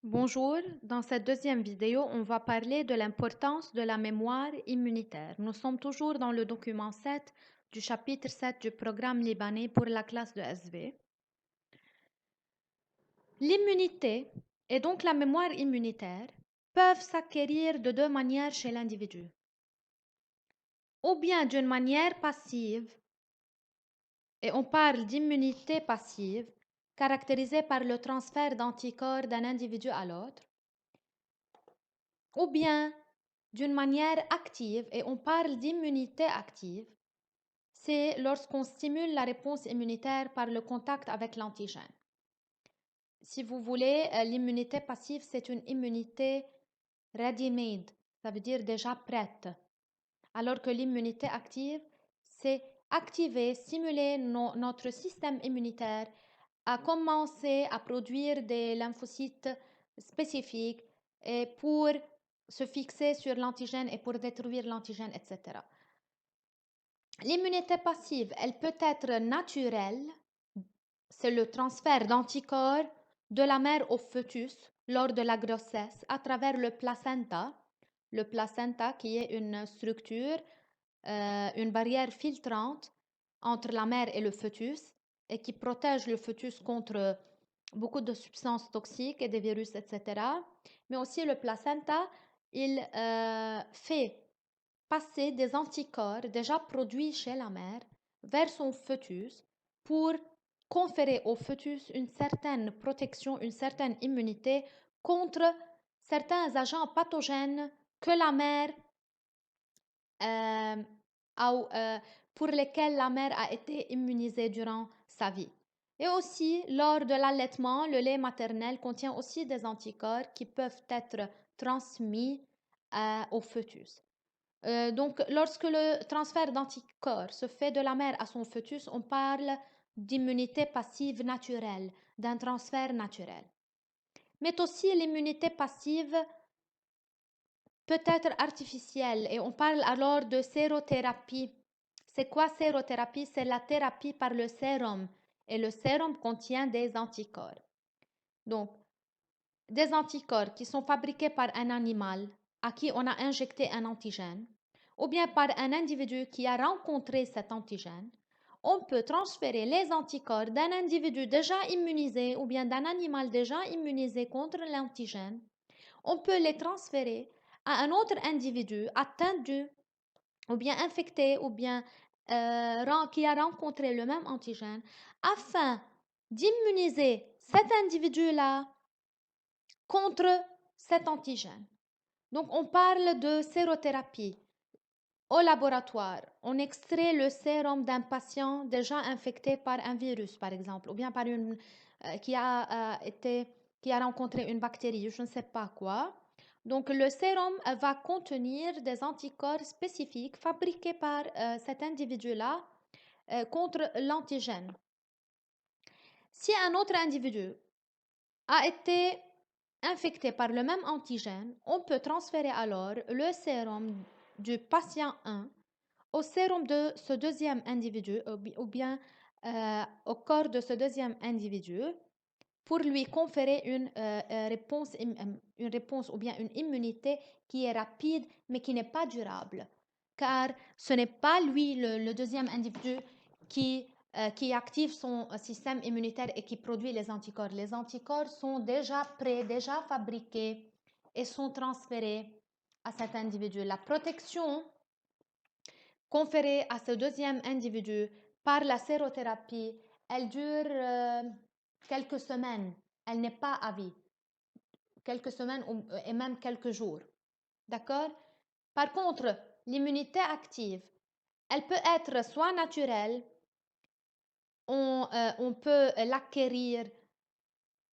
Bonjour, dans cette deuxième vidéo, on va parler de l'importance de la mémoire immunitaire. Nous sommes toujours dans le document 7 du chapitre 7 du programme libanais pour la classe de SV. L'immunité et donc la mémoire immunitaire peuvent s'acquérir de deux manières chez l'individu. Ou bien d'une manière passive, et on parle d'immunité passive, caractérisée par le transfert d'anticorps d'un individu à l'autre, ou bien d'une manière active, et on parle d'immunité active, c'est lorsqu'on stimule la réponse immunitaire par le contact avec l'antigène. Si vous voulez, l'immunité passive, c'est une immunité ready-made, ça veut dire déjà prête. Alors que l'immunité active, c'est activer, stimuler notre système immunitaire à commencer à produire des lymphocytes spécifiques et pour se fixer sur l'antigène et pour détruire l'antigène, etc. L'immunité passive, elle peut être naturelle, c'est le transfert d'anticorps de la mère au fœtus lors de la grossesse à travers le placenta. Le placenta qui est une structure, une barrière filtrante entre la mère et le fœtus et qui protège le fœtus contre beaucoup de substances toxiques et des virus, etc. Mais aussi le placenta, il fait passer des anticorps déjà produits chez la mère vers son fœtus pour conférer au fœtus une certaine protection, une certaine immunité contre certains agents pathogènes que la mère pour lesquels la mère a été immunisée durant sa vie. Et aussi, lors de l'allaitement, le lait maternel contient aussi des anticorps qui peuvent être transmis au fœtus. Donc, lorsque le transfert d'anticorps se fait de la mère à son fœtus, on parle d'immunité passive naturelle, d'un transfert naturel. Mais aussi l'immunité passive peut être artificielle et on parle alors de sérothérapie. C'est quoi sérothérapie? C'est la thérapie par le sérum et le sérum contient des anticorps. Donc, des anticorps qui sont fabriqués par un animal à qui on a injecté un antigène ou bien par un individu qui a rencontré cet antigène, on peut transférer les anticorps d'un individu déjà immunisé ou bien d'un animal déjà immunisé contre l'antigène. On peut les transférer à un autre individu atteint ou bien infecté ou bien qui a rencontré le même antigène afin d'immuniser cet individu-là contre cet antigène. Donc, on parle de sérothérapie. Au laboratoire, on extrait le sérum d'un patient déjà infecté par un virus, par exemple, ou bien par une qui a rencontré une bactérie, je ne sais pas quoi. Donc, le sérum va contenir des anticorps spécifiques fabriqués par cet individu-là contre l'antigène. Si un autre individu a été infecté par le même antigène, on peut transférer alors le sérum du patient 1 au sérum de ce deuxième individu ou bien au corps de ce deuxième individu pour lui conférer une réponse ou bien une immunité qui est rapide mais qui n'est pas durable. Car ce n'est pas lui, le deuxième individu, qui active son système immunitaire et qui produit les anticorps. Les anticorps sont déjà prêts, déjà fabriqués et sont transférés à cet individu. La protection conférée à ce deuxième individu par la sérothérapie, elle dure quelques semaines. Elle n'est pas à vie. Quelques semaines et même quelques jours. D'accord? Par contre, l'immunité active, elle peut être soit naturelle, on peut l'acquérir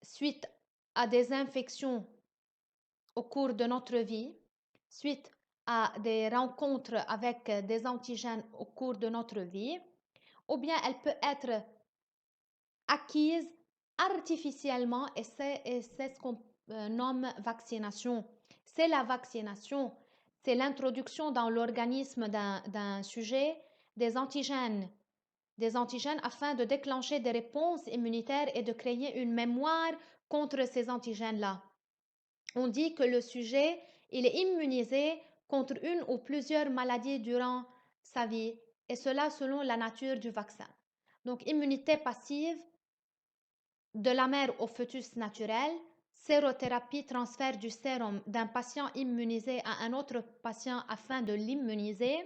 suite à des infections au cours de notre vie, suite à des rencontres avec des antigènes au cours de notre vie, ou bien elle peut être acquise artificiellement et c'est ce qu'on nomme vaccination. C'est la vaccination, c'est l'introduction dans l'organisme d'un sujet des antigènes afin de déclencher des réponses immunitaires et de créer une mémoire contre ces antigènes-là. on dit que le sujet, il est immunisé contre une ou plusieurs maladies durant sa vie, et cela selon la nature du vaccin. Donc, immunité passive, de la mère au fœtus naturel, sérothérapie, transfert du sérum d'un patient immunisé à un autre patient afin de l'immuniser.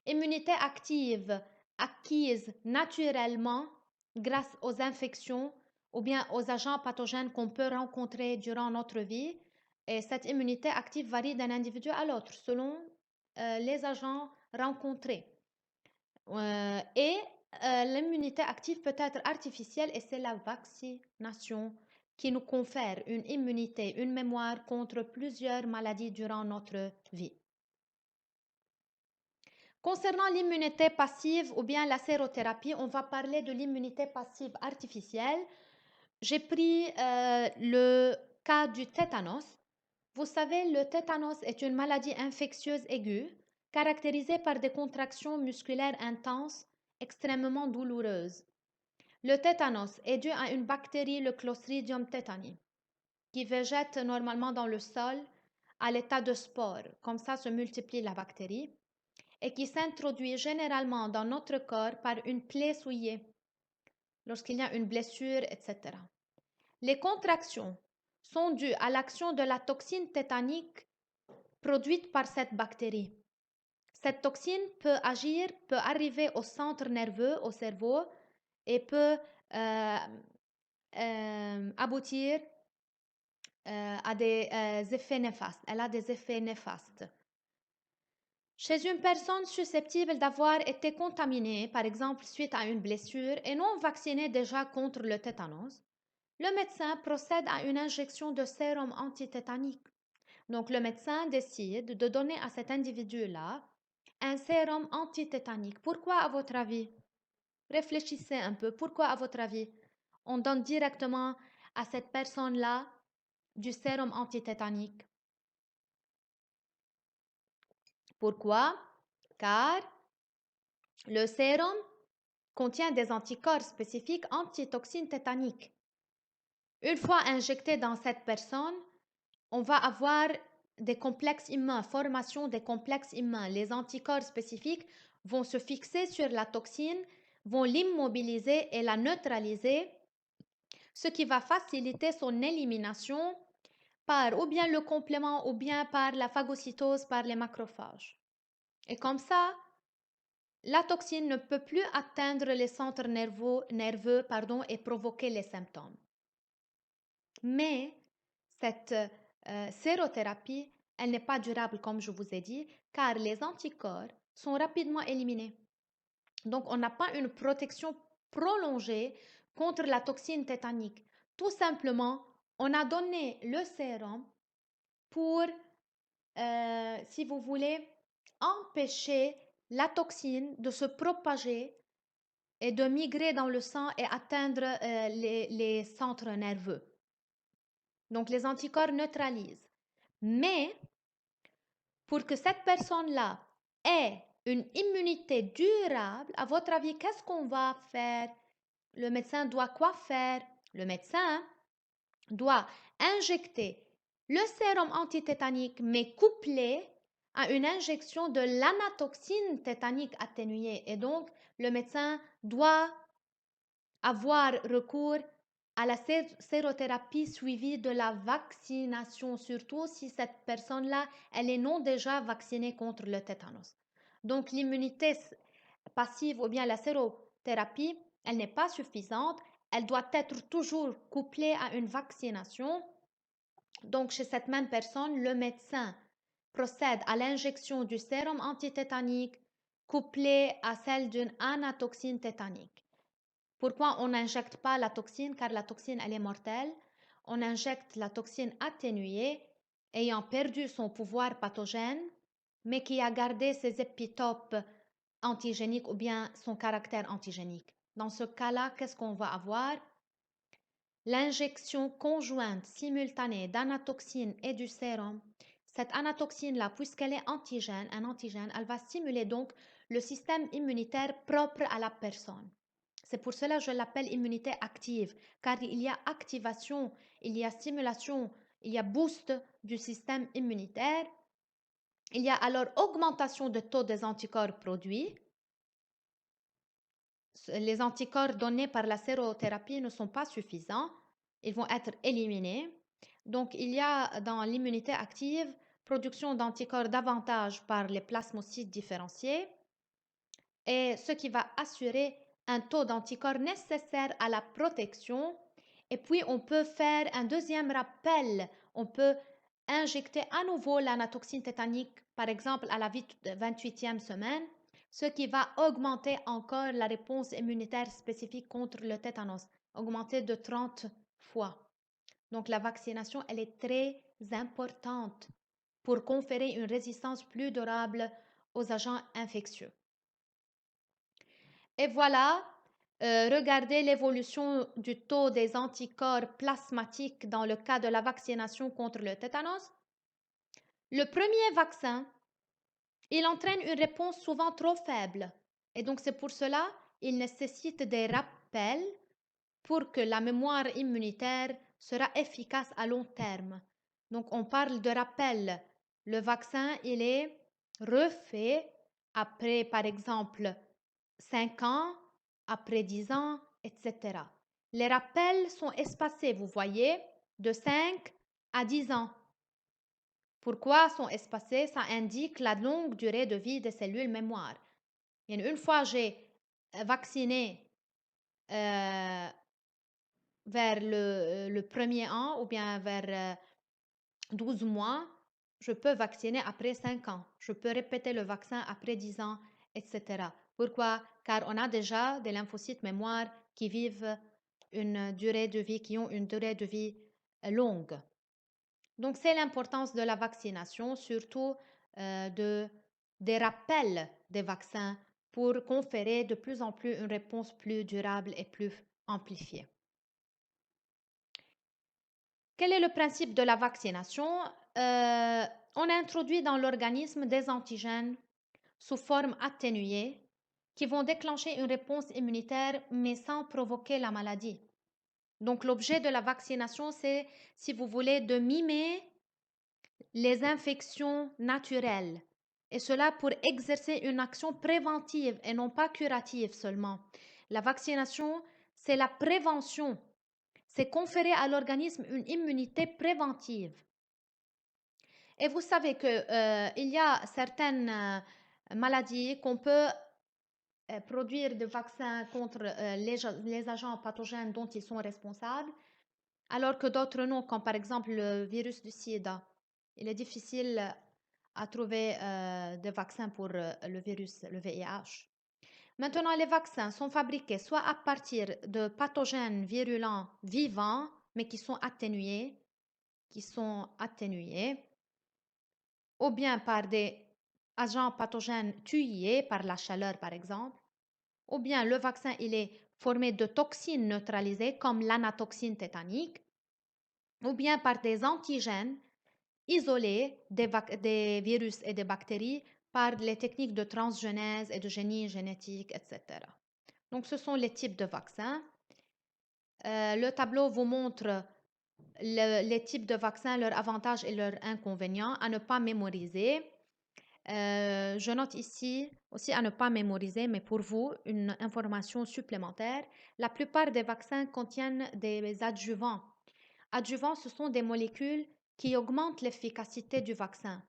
Immunité active, acquise naturellement grâce aux infections ou bien aux agents pathogènes qu'on peut rencontrer durant notre vie. Et cette immunité active varie d'un individu à l'autre selon les agents rencontrés. L'immunité active peut être artificielle et c'est la vaccination qui nous confère une immunité, une mémoire contre plusieurs maladies durant notre vie. Concernant l'immunité passive ou bien la sérothérapie, on va parler de l'immunité passive artificielle. J'ai pris le cas du tétanos. Vous savez, le tétanos est une maladie infectieuse aiguë caractérisée par des contractions musculaires intenses extrêmement douloureuses. Le tétanos est dû à une bactérie, le Clostridium tetani, qui végète normalement dans le sol à l'état de spore. Comme ça se multiplie la bactérie et qui s'introduit généralement dans notre corps par une plaie souillée, lorsqu'il y a une blessure, etc. Les contractions sont dues à l'action de la toxine tétanique produite par cette bactérie. Cette toxine peut arriver au centre nerveux, au cerveau, et peut aboutir à des effets néfastes. Elle a des effets néfastes. Chez une personne susceptible d'avoir été contaminée, par exemple suite à une blessure, et non vaccinée déjà contre le tétanos, le médecin procède à une injection de sérum antitétanique. Donc le médecin décide de donner à cet individu-là un sérum antitétanique. Pourquoi à votre avis? Réfléchissez un peu. Pourquoi à votre avis on donne directement à cette personne-là du sérum antitétanique? Pourquoi? Car le sérum contient des anticorps spécifiques antitoxines tétaniques. Une fois injecté dans cette personne, on va avoir des complexes immuns, formation des complexes immuns. Les anticorps spécifiques vont se fixer sur la toxine, vont l'immobiliser et la neutraliser, ce qui va faciliter son élimination par ou bien le complément ou bien par la phagocytose par les macrophages. Et comme ça, la toxine ne peut plus atteindre les centres nerveux et provoquer les symptômes. Mais cette sérothérapie, elle n'est pas durable comme je vous ai dit, car les anticorps sont rapidement éliminés. Donc, on n'a pas une protection prolongée contre la toxine tétanique. Tout simplement, on a donné le sérum pour, si vous voulez, empêcher la toxine de se propager et de migrer dans le sang et atteindre les centres nerveux. Donc, les anticorps neutralisent. Mais, pour que cette personne-là ait une immunité durable, à votre avis, qu'est-ce qu'on va faire? Le médecin doit quoi faire? Le médecin doit injecter le sérum antitétanique, mais couplé à une injection de l'anatoxine tétanique atténuée. Et donc, le médecin doit avoir recours à la sérothérapie suivie de la vaccination, surtout si cette personne-là, elle est non déjà vaccinée contre le tétanos. Donc, l'immunité passive ou bien la sérothérapie, elle n'est pas suffisante. Elle doit être toujours couplée à une vaccination. Donc, chez cette même personne, le médecin procède à l'injection du sérum antitétanique couplé à celle d'une anatoxine tétanique. Pourquoi on n'injecte pas la toxine? Car la toxine, elle est mortelle. On injecte la toxine atténuée, ayant perdu son pouvoir pathogène, mais qui a gardé ses épitopes antigéniques ou bien son caractère antigénique. Dans ce cas-là, qu'est-ce qu'on va avoir? L'injection conjointe simultanée d'anatoxine et du sérum. Cette anatoxine-là, puisqu'elle est un antigène, elle va stimuler donc le système immunitaire propre à la personne. C'est pour cela que je l'appelle immunité active, car il y a activation, il y a stimulation il y a boost du système immunitaire, il y a alors augmentation de taux des anticorps produits. Les anticorps donnés par la sérothérapie ne sont pas suffisants, ils vont être éliminés. Donc, il y a dans l'immunité active production d'anticorps davantage par les plasmocytes différenciés, et ce qui va assurer un taux d'anticorps nécessaire à la protection. Et puis, on peut faire un deuxième rappel. On peut injecter à nouveau l'anatoxine tétanique, par exemple, à la 28e semaine, ce qui va augmenter encore la réponse immunitaire spécifique contre le tétanos, augmenter de 30 fois. Donc, la vaccination, elle est très importante pour conférer une résistance plus durable aux agents infectieux. Et voilà, regardez l'évolution du taux des anticorps plasmatiques dans le cas de la vaccination contre le tétanos. Le premier vaccin, il entraîne une réponse souvent trop faible. Et donc, c'est pour cela il nécessite des rappels pour que la mémoire immunitaire sera efficace à long terme. Donc, on parle de rappel. Le vaccin, il est refait après, par exemple, 5 ans, après 10 ans, etc. Les rappels sont espacés, vous voyez, de 5 à 10 ans. Pourquoi sont espacés? Ça indique la longue durée de vie des cellules mémoire. Et une fois j'ai vacciné vers le premier an ou bien vers 12 mois, je peux vacciner après 5 ans. Je peux répéter le vaccin après 10 ans, etc. Pourquoi? Car on a déjà des lymphocytes mémoire qui vivent une durée de vie, qui ont une durée de vie longue. Donc, c'est l'importance de la vaccination, surtout des rappels des vaccins pour conférer de plus en plus une réponse plus durable et plus amplifiée. Quel est le principe de la vaccination? On introduit dans l'organisme des antigènes sous forme atténuée qui vont déclencher une réponse immunitaire mais sans provoquer la maladie. Donc l'objet de la vaccination, c'est, si vous voulez, de mimer les infections naturelles, et cela pour exercer une action préventive et non pas curative seulement. La vaccination, c'est la prévention. C'est conférer à l'organisme une immunité préventive. Et vous savez qu'il y a certaines maladies qu'on peut produire des vaccins contre les agents pathogènes dont ils sont responsables, alors que d'autres non, comme par exemple le virus du sida. Il est difficile à trouver des vaccins pour le virus, le VIH. Maintenant, les vaccins sont fabriqués soit à partir de pathogènes virulents vivants, mais qui sont atténués, ou bien par des agents pathogènes tués par la chaleur, par exemple, ou bien le vaccin il est formé de toxines neutralisées comme l'anatoxine tétanique, ou bien par des antigènes isolés des virus et des bactéries par les techniques de transgenèse et de génie génétique, etc. Donc, ce sont les types de vaccins. Le tableau vous montre les types de vaccins, leurs avantages et leurs inconvénients à ne pas mémoriser. Je note ici aussi à ne pas mémoriser, mais pour vous, une information supplémentaire. La plupart des vaccins contiennent des adjuvants. Adjuvants, ce sont des molécules qui augmentent l'efficacité du vaccin.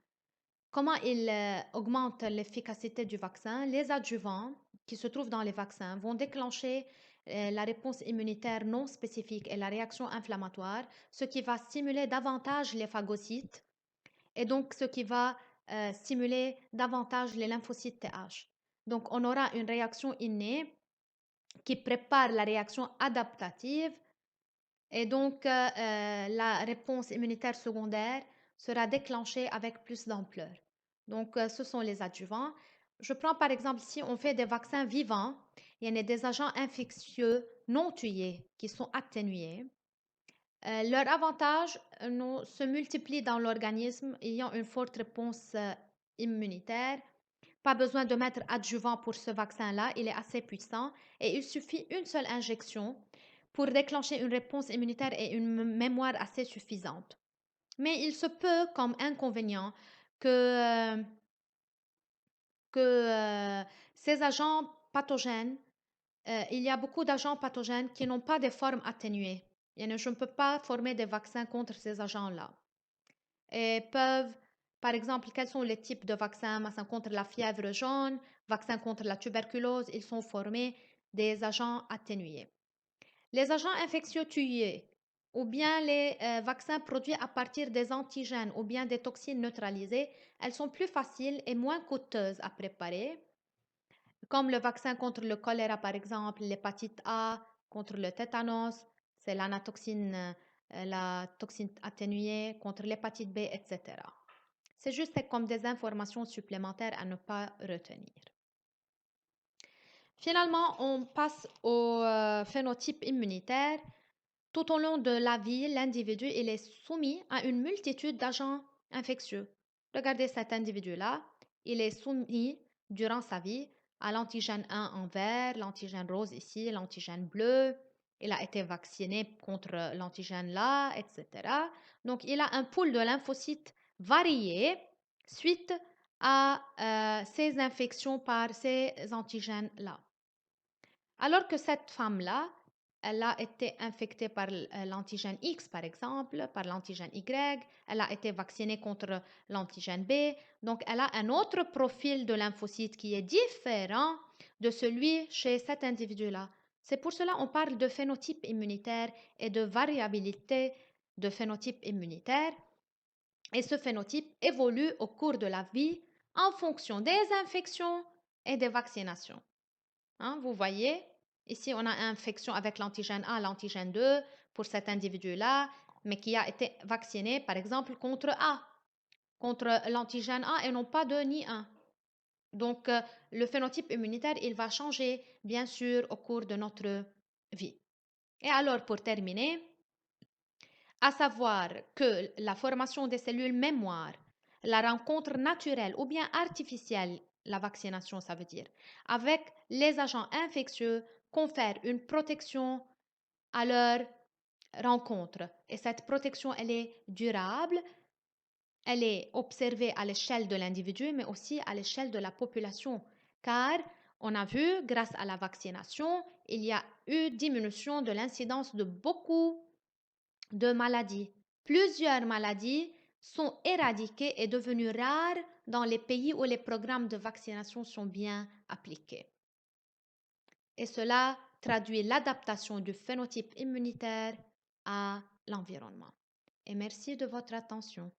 Comment ils augmentent l'efficacité du vaccin? Les adjuvants qui se trouvent dans les vaccins vont déclencher la réponse immunitaire non spécifique et la réaction inflammatoire, ce qui va stimuler davantage les phagocytes et donc ce qui va stimuler davantage les lymphocytes TH. Donc, on aura une réaction innée qui prépare la réaction adaptative et donc la réponse immunitaire secondaire sera déclenchée avec plus d'ampleur. Donc, ce sont les adjuvants. Je prends par exemple, si on fait des vaccins vivants, il y a des agents infectieux non tués qui sont atténués. Leur avantage se multiplient dans l'organisme ayant une forte réponse immunitaire. Pas besoin de mettre adjuvant pour ce vaccin-là, il est assez puissant et il suffit une seule injection pour déclencher une réponse immunitaire et une mémoire assez suffisante. Mais il se peut, comme inconvénient, que, que ces agents pathogènes, il y a beaucoup d'agents pathogènes qui n'ont pas des formes atténuées. Je ne peux pas former des vaccins contre ces agents-là. Et peuvent, par exemple, quels sont les types de vaccins? Vaccin contre la fièvre jaune, vaccin contre la tuberculose, ils sont formés des agents atténués. Les agents infectieux tués ou bien les vaccins produits à partir des antigènes ou bien des toxines neutralisées, elles sont plus faciles et moins coûteuses à préparer, comme le vaccin contre le choléra par exemple, l'hépatite A, contre le tétanos, c'est l'anatoxine, la toxine atténuée, contre l'hépatite B, etc. C'est juste comme des informations supplémentaires à ne pas retenir. Finalement, on passe au phénotype immunitaire. Tout au long de la vie, l'individu il est soumis à une multitude d'agents infectieux. Regardez cet individu-là, il est soumis durant sa vie à l'antigène 1 en vert, l'antigène rose ici, l'antigène bleu. Il a été vacciné contre l'antigène là, etc. Donc, il a un pool de lymphocytes varié suite à ces infections par ces antigènes-là. Alors que cette femme-là, elle a été infectée par l'antigène X, par exemple, par l'antigène Y, elle a été vaccinée contre l'antigène B, donc elle a un autre profil de lymphocyte qui est différent de celui chez cet individu-là. C'est pour cela qu'on parle de phénotype immunitaire et de variabilité de phénotype immunitaire. Et ce phénotype évolue au cours de la vie en fonction des infections et des vaccinations. Hein, vous voyez, ici, on a une infection avec l'antigène A, l'antigène 2 pour cet individu-là, mais qui a été vacciné, par exemple, contre A, contre l'antigène A et non pas 2 ni 1. Donc, le phénotype immunitaire, il va changer, bien sûr, au cours de notre vie. Et alors, pour terminer, à savoir que la formation des cellules mémoire, la rencontre naturelle ou bien artificielle, la vaccination ça veut dire, avec les agents infectieux confère une protection à leur rencontre. Et cette protection, elle est durable, elle est observée à l'échelle de l'individu, mais aussi à l'échelle de la population. Car on a vu, grâce à la vaccination, il y a eu diminution de l'incidence de beaucoup de maladies. Plusieurs maladies sont éradiquées et devenues rares dans les pays où les programmes de vaccination sont bien appliqués. Et cela traduit l'adaptation du phénotype immunitaire à l'environnement. Et merci de votre attention.